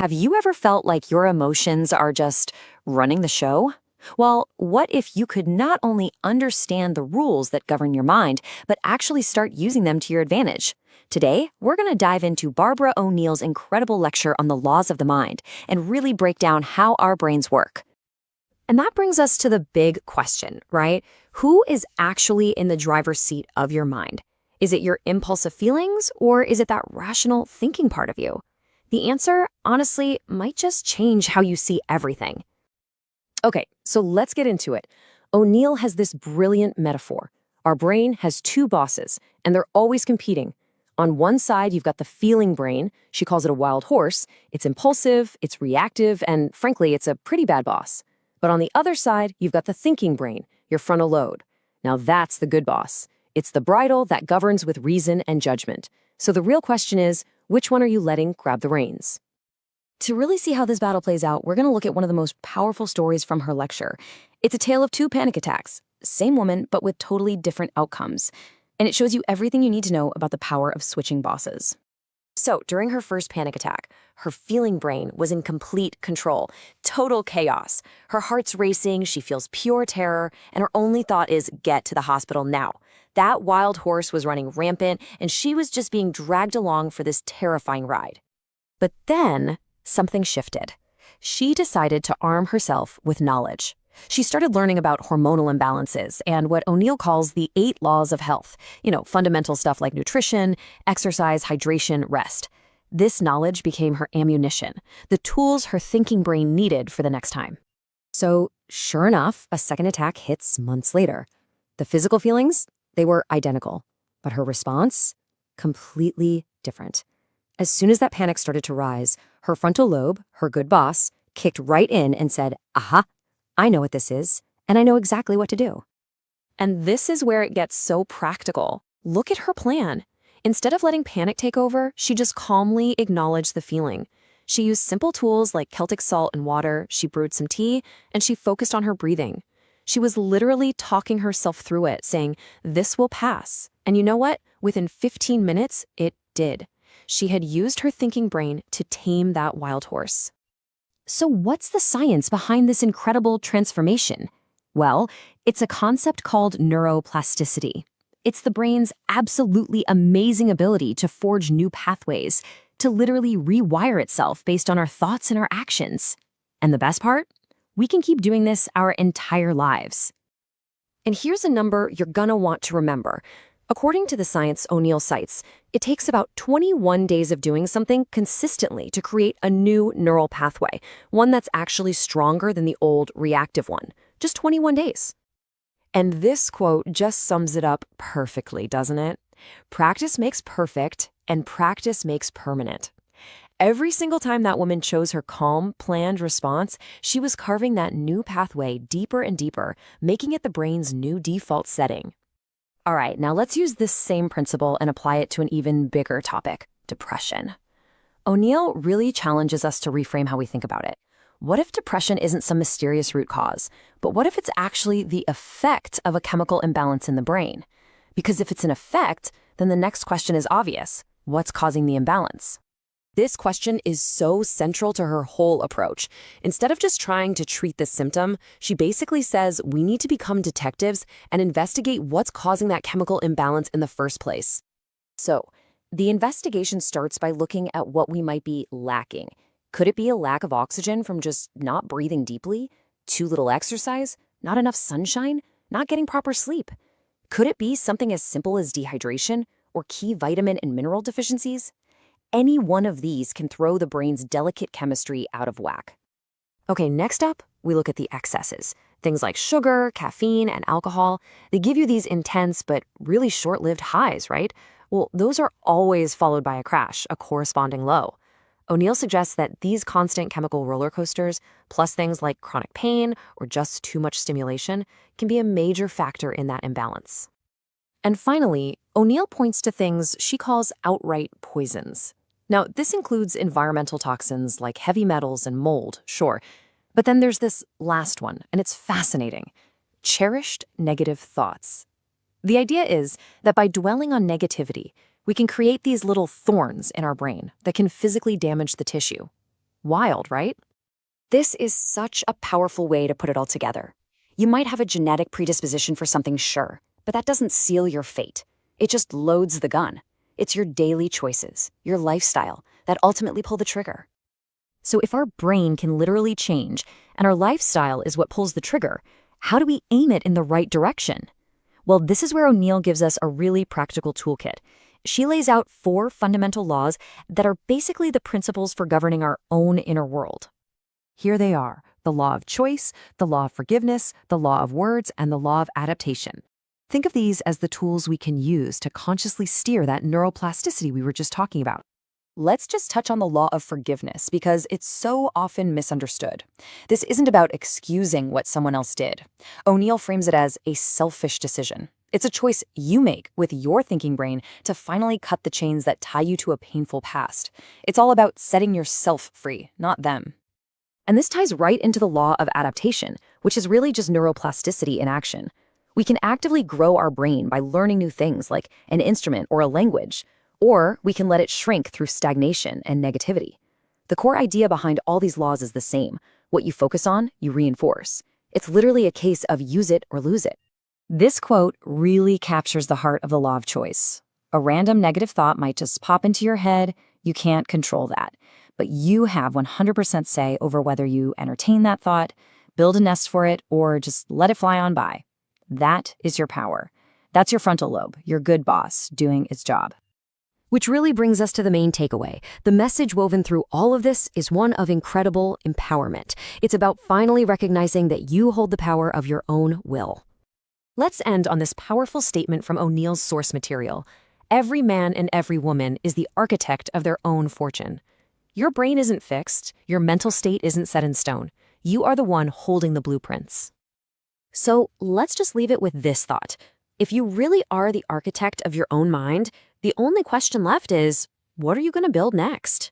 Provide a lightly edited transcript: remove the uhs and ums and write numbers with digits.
Have you ever felt like your emotions are just running the show? Well, what if you could not only understand the rules that govern your mind, but actually start using them to your advantage? Today, we're going to dive into Barbara O'Neill's incredible lecture on the laws of the mind and really break down how our brains work. And that brings us to the big question, right? Who is actually in the driver's seat of your mind? Is it your impulsive feelings, or is it that rational thinking part of you? The answer, honestly, might just change how you see everything. Okay, so let's get into it. Oneill has this brilliant metaphor. Our brain has two bosses, and they're always competing. On one side, you've got the feeling brain. She calls it a wild horse. It's impulsive, it's reactive, and frankly, it's a pretty bad boss. But on the other side, you've got the thinking brain, your frontal lobe. Now that's the good boss. It's the bridle that governs with reason and judgment. So the real question is, which one are you letting grab the reins? To really see how this battle plays out, we're going to look at one of the most powerful stories from her lecture. It's a tale of two panic attacks, same woman, but with totally different outcomes. And it shows you everything you need to know about the power of switching bosses. So, during her first panic attack, her feeling brain was in complete control, total chaos. Her heart's racing, she feels pure terror, and her only thought is, get to the hospital now. That wild horse was running rampant, and she was just being dragged along for this terrifying ride. But then, something shifted. She decided to arm herself with knowledge. She started learning about hormonal imbalances and what Oneill calls the 8 laws of health. Fundamental stuff like nutrition, exercise, hydration, rest. This knowledge became her ammunition, the tools her thinking brain needed for the next time. So, sure enough, a second attack hits months later. The physical feelings, they were identical, but her response, completely different. As soon as that panic started to rise, her frontal lobe, her good boss, kicked right in and said, aha, I know what this is, and I know exactly what to do. And this is where it gets so practical. Look at her plan. Instead of letting panic take over, she just calmly acknowledged the feeling. She used simple tools like Celtic salt and water, she brewed some tea, and she focused on her breathing. She was literally talking herself through it, saying, this will pass. And you know what? Within 15 minutes, it did. She had used her thinking brain to tame that wild horse. So what's the science behind this incredible transformation? Well, it's a concept called neuroplasticity. It's the brain's absolutely amazing ability to forge new pathways, to literally rewire itself based on our thoughts and our actions. And the best part? We can keep doing this our entire lives. And here's a number you're gonna want to remember. According to the science Oneill cites, it takes about 21 days of doing something consistently to create a new neural pathway, one that's actually stronger than the old reactive one. Just 21 days. And this quote just sums it up perfectly, doesn't it? Practice makes perfect, and practice makes permanent. Every single time that woman chose her calm, planned response, she was carving that new pathway deeper and deeper, making it the brain's new default setting. All right, now let's use this same principle and apply it to an even bigger topic, depression. Oneill really challenges us to reframe how we think about it. What if depression isn't some mysterious root cause, but what if it's actually the effect of a chemical imbalance in the brain? Because if it's an effect, then the next question is obvious. What's causing the imbalance? This question is so central to her whole approach. Instead of just trying to treat the symptom, she basically says we need to become detectives and investigate what's causing that chemical imbalance in the first place. So, the investigation starts by looking at what we might be lacking. Could it be a lack of oxygen from just not breathing deeply? Too little exercise? Not enough sunshine? Not getting proper sleep? Could it be something as simple as dehydration or key vitamin and mineral deficiencies? Any one of these can throw the brain's delicate chemistry out of whack. Okay, next up, we look at the excesses. Things like sugar, caffeine, and alcohol. They give you these intense but really short-lived highs, right? Well, those are always followed by a crash, a corresponding low. Oneill suggests that these constant chemical roller coasters, plus things like chronic pain or just too much stimulation, can be a major factor in that imbalance. And finally, Oneill points to things she calls outright poisons. Now, this includes environmental toxins like heavy metals and mold, sure. But then there's this last one, and it's fascinating. Cherished negative thoughts. The idea is that by dwelling on negativity, we can create these little thorns in our brain that can physically damage the tissue. Wild, right? This is such a powerful way to put it all together. You might have a genetic predisposition for something, sure, but that doesn't seal your fate. It just loads the gun. It's your daily choices, your lifestyle, that ultimately pull the trigger. So if our brain can literally change, and our lifestyle is what pulls the trigger, how do we aim it in the right direction? Well, this is where Oneill gives us a really practical toolkit. She lays out 4 fundamental laws that are basically the principles for governing our own inner world. Here they are: the law of choice, the law of forgiveness, the law of words, and the law of adaptation. Think of these as the tools we can use to consciously steer that neuroplasticity we were just talking about. Let's just touch on the law of forgiveness because it's so often misunderstood. This isn't about excusing what someone else did. Oneill frames it as a selfish decision. It's a choice you make with your thinking brain to finally cut the chains that tie you to a painful past. It's all about setting yourself free, not them. And this ties right into the law of adaptation, which is really just neuroplasticity in action. We can actively grow our brain by learning new things like an instrument or a language, or we can let it shrink through stagnation and negativity. The core idea behind all these laws is the same. What you focus on, you reinforce. It's literally a case of use it or lose it. This quote really captures the heart of the law of choice. A random negative thought might just pop into your head. You can't control that. But you have 100% say over whether you entertain that thought, build a nest for it, or just let it fly on by. That is your power. That's your frontal lobe, your good boss, doing its job. Which really brings us to the main takeaway. The message woven through all of this is one of incredible empowerment. It's about finally recognizing that you hold the power of your own will. Let's end on this powerful statement from Oneill's source material. Every man and every woman is the architect of their own fortune. Your brain isn't fixed. Your mental state isn't set in stone. You are the one holding the blueprints. So let's just leave it with this thought. If you really are the architect of your own mind, the only question left is, what are you going to build next?